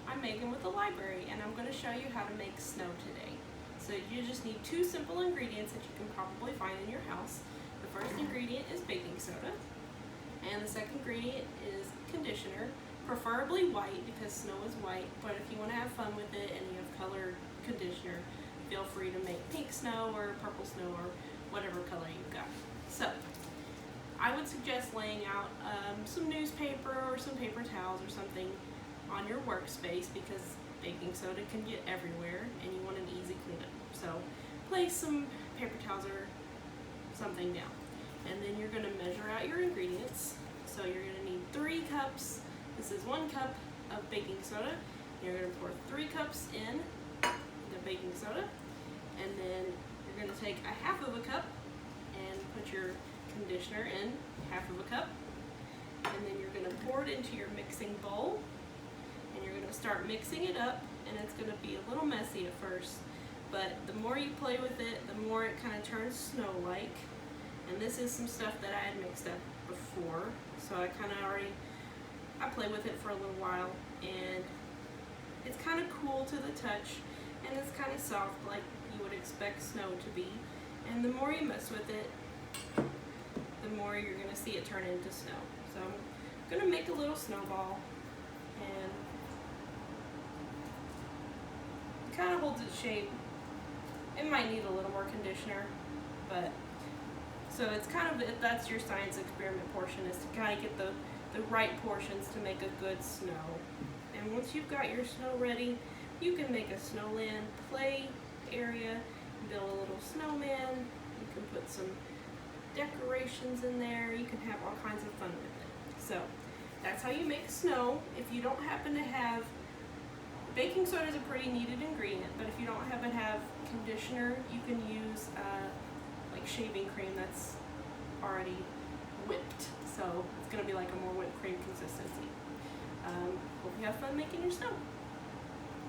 I'm Megan with the library, and I'm going to show you how to make snow today. So you just need two simple ingredients that you can probably find in your house. The first ingredient is baking soda, and the second ingredient is conditioner, preferably white because snow is white, but if you want to have fun with it and you have colored conditioner, feel free to make pink snow or purple snow or whatever color you've got. So I would suggest laying out some newspaper or some paper towels or something on your workspace because baking soda can get everywhere and you want an easy cleanup. So place some paper towels or something down. And then you're going to measure out your ingredients. So you're going to need 3 cups. This is 1 cup of baking soda. You're going to pour 3 cups in the baking soda. And then you're going to take a half of a cup and put your conditioner in half of a cup. And then you're going to pour it into your mixing bowl. And you're going to start mixing it up, and it's going to be a little messy at first, but the more you play with it, the more it kind of turns snow-like. And this is some stuff that I had mixed up before, so I play with it for a little while, and it's kind of cool to the touch, and it's kind of soft like you would expect snow to be. And the more you mess with it, the more you're going to see it turn into snow. So I'm going to make a little snowball, and kind of holds its shape. It might need a little more conditioner, but so it's kind of, that's your science experiment portion, is to kind of get the right portions to make a good snow. And once you've got your snow ready, you can make a snowland play area, build a little snowman, you can put some decorations in there, you can have all kinds of fun with it. So that's how you make snow. If you don't happen to have, baking soda is a pretty needed ingredient, but if you don't happen to have conditioner, you can use like shaving cream that's already whipped. So it's going to be like a more whipped cream consistency. Hope you have fun making your snow.